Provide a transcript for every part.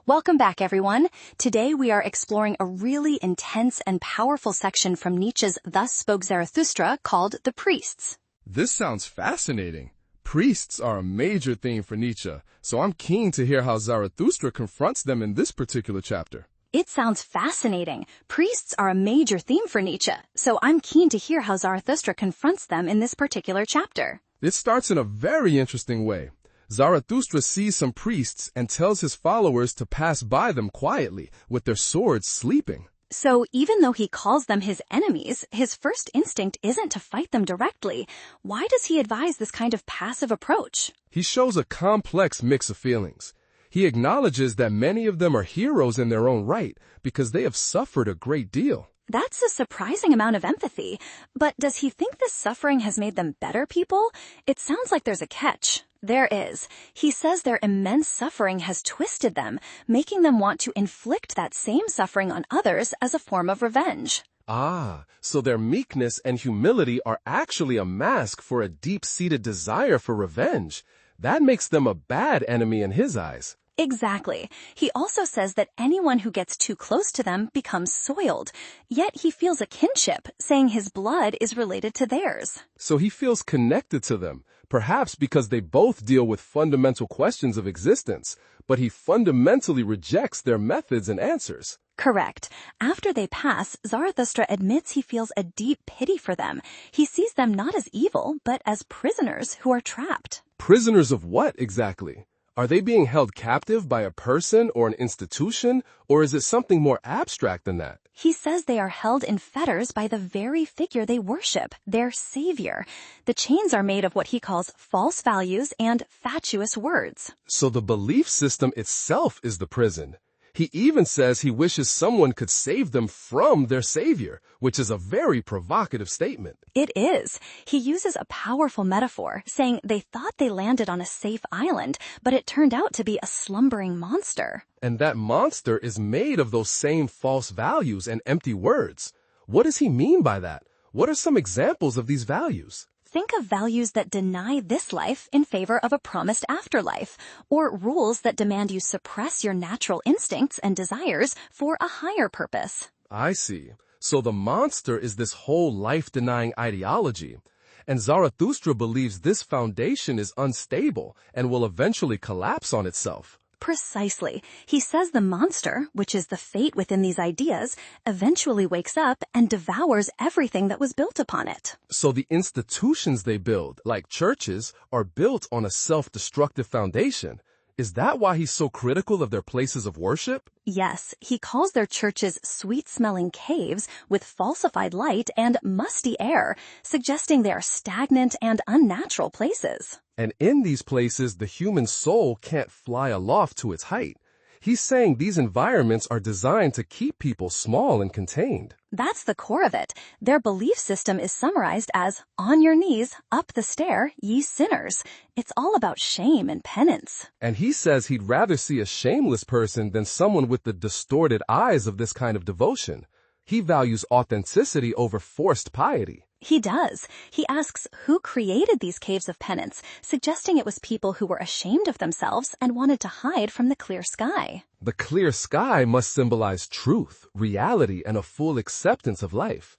Welcome back, everyone. Today we are exploring a really intense and powerful section from Nietzsche's Thus Spoke Zarathustra called The Priests. This sounds fascinating. Priests are a major theme for Nietzsche, so I'm keen to hear how Zarathustra confronts them in this particular chapter. It sounds fascinating. Priests are a major theme for Nietzsche, so I'm keen to hear how Zarathustra confronts them in this particular chapter. It starts in a very interesting way. Zarathustra sees some priests and tells his followers to pass by them quietly, with their swords sleeping. So even though he calls them his enemies, his first instinct isn't to fight them directly. Why does he advise this kind of passive approach? He shows a complex mix of feelings. He acknowledges that many of them are heroes in their own right because they have suffered a great deal. That's a surprising amount of empathy. But does he think this suffering has made them better people? It sounds like there's a catch. There is. He says their immense suffering has twisted them, making them want to inflict that same suffering on others as a form of revenge. So their meekness and humility are actually a mask for a deep-seated desire for revenge. That makes them a bad enemy in his eyes. Exactly. He also says that anyone who gets too close to them becomes soiled. Yet he feels a kinship, saying his blood is related to theirs. So he feels connected to them, perhaps because they both deal with fundamental questions of existence, but he fundamentally rejects their methods and answers. Correct. After they pass, Zarathustra admits he feels a deep pity for them. He sees them not as evil, but as prisoners who are trapped. Prisoners of what exactly? Are they being held captive by a person or an institution, or is it something more abstract than that? He says they are held in fetters by the very figure they worship, their savior. The chains are made of what he calls false values and fatuous words. So the belief system itself is the prison. He even says he wishes someone could save them from their savior, which is a very provocative statement. It is. He uses a powerful metaphor, saying they thought they landed on a safe island, but it turned out to be a slumbering monster. And that monster is made of those same false values and empty words. What does he mean by that? What are some examples of these values? Think of values that deny this life in favor of a promised afterlife, or rules that demand you suppress your natural instincts and desires for a higher purpose. I see. So the monster is this whole life-denying ideology, and Zarathustra believes this foundation is unstable and will eventually collapse on itself. Precisely. He says the monster, which is the fate within these ideas, eventually wakes up and devours everything that was built upon it. So the institutions they build, like churches, are built on a self-destructive foundation. Is that why he's so critical of their places of worship? Yes, he calls their churches sweet-smelling caves with falsified light and musty air, suggesting they are stagnant and unnatural places. And in these places, the human soul can't fly aloft to its height. He's saying these environments are designed to keep people small and contained. That's the core of it. Their belief system is summarized as, on your knees, up the stair, ye sinners. It's all about shame and penance. And he says he'd rather see a shameless person than someone with the distorted eyes of this kind of devotion. He values authenticity over forced piety. He does. He asks who created these caves of penance, suggesting it was people who were ashamed of themselves and wanted to hide from the clear sky. The clear sky must symbolize truth, reality, and a full acceptance of life.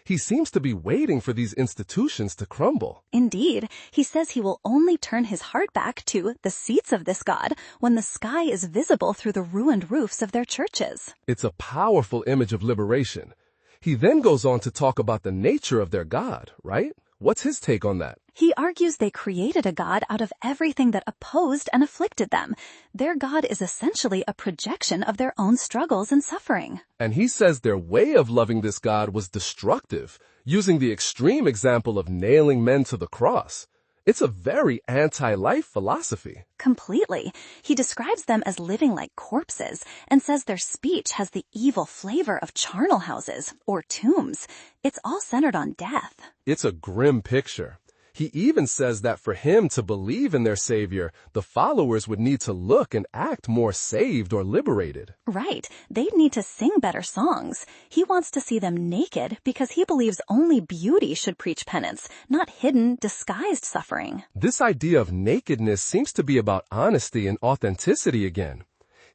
He seems to be waiting for these institutions to crumble. Indeed, he says he will only turn his heart back to the seats of this God when the sky is visible through the ruined roofs of their churches. It's a powerful image of liberation. He then goes on to talk about the nature of their God, right? What's his take on that? He argues they created a God out of everything that opposed and afflicted them. Their God is essentially a projection of their own struggles and suffering. And he says their way of loving this God was destructive, using the extreme example of nailing men to the cross. It's a very anti-life philosophy. Completely. He describes them as living like corpses and says their speech has the evil flavor of charnel houses or tombs. It's all centered on death. It's a grim picture. He even says that for him to believe in their Savior, the followers would need to look and act more saved or liberated. Right. They'd need to sing better songs. He wants to see them naked because he believes only beauty should preach penance, not hidden, disguised suffering. This idea of nakedness seems to be about honesty and authenticity again.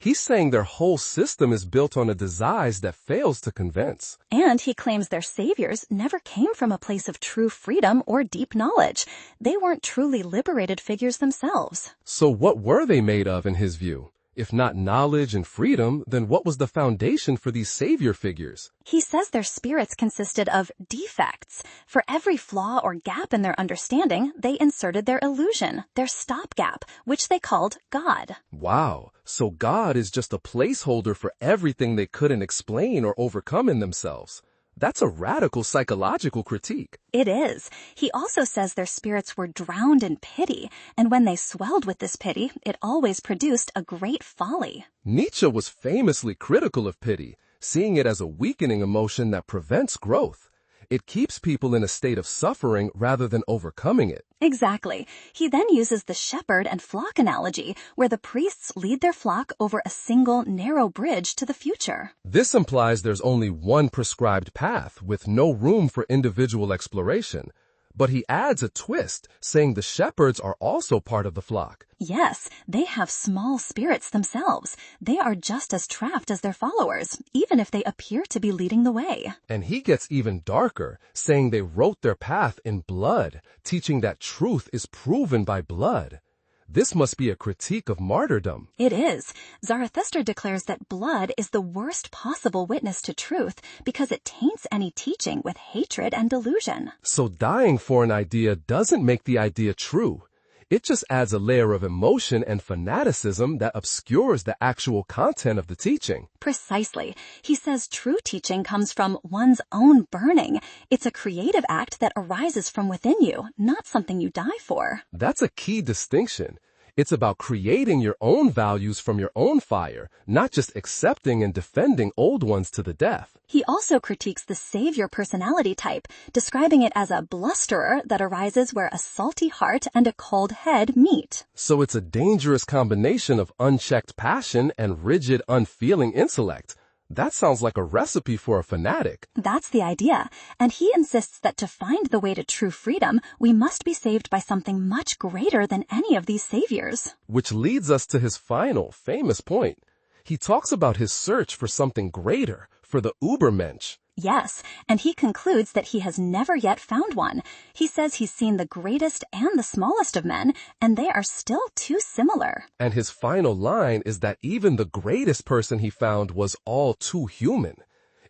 He's saying their whole system is built on a disguise that fails to convince. And he claims their saviors never came from a place of true freedom or deep knowledge. They weren't truly liberated figures themselves. So what were they made of in his view? If not knowledge and freedom, then what was the foundation for these savior figures? He says their spirits consisted of defects. For every flaw or gap in their understanding, they inserted their illusion, their stopgap, which they called God. Wow, so God is just a placeholder for everything they couldn't explain or overcome in themselves. That's a radical psychological critique. It is. He also says their spirits were drowned in pity, and when they swelled with this pity, it always produced a great folly. Nietzsche was famously critical of pity, seeing it as a weakening emotion that prevents growth. It keeps people in a state of suffering rather than overcoming it. Exactly. He then uses the shepherd and flock analogy, where the priests lead their flock over a single narrow bridge to the future. This implies there's only one prescribed path with no room for individual exploration. But he adds a twist, saying the shepherds are also part of the flock. Yes, they have small spirits themselves. They are just as trapped as their followers, even if they appear to be leading the way. And he gets even darker, saying they wrote their path in blood, teaching that truth is proven by blood. This must be a critique of martyrdom. It is. Zarathustra declares that blood is the worst possible witness to truth because it taints any teaching with hatred and delusion. So dying for an idea doesn't make the idea true. It just adds a layer of emotion and fanaticism that obscures the actual content of the teaching. Precisely. He says true teaching comes from one's own burning. It's a creative act that arises from within you, not something you die for. That's a key distinction. It's about creating your own values from your own fire, not just accepting and defending old ones to the death. He also critiques the savior personality type, describing it as a blusterer that arises where a salty heart and a cold head meet. So it's a dangerous combination of unchecked passion and rigid, unfeeling intellect. That sounds like a recipe for a fanatic. That's the idea, and he insists that to find the way to true freedom, we must be saved by something much greater than any of these saviors. Which leads us to his final, famous point. He talks about his search for something greater, for the Übermensch. Yes, and he concludes that he has never yet found one. He says he's seen the greatest and the smallest of men, and they are still too similar. And his final line is that even the greatest person he found was all too human.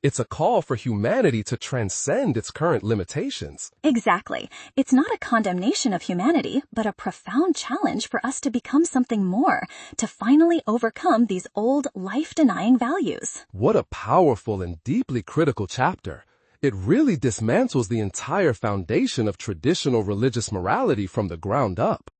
It's a call for humanity to transcend its current limitations. Exactly. It's not a condemnation of humanity, but a profound challenge for us to become something more, to finally overcome these old life-denying values. What a powerful and deeply critical chapter. It really dismantles the entire foundation of traditional religious morality from the ground up.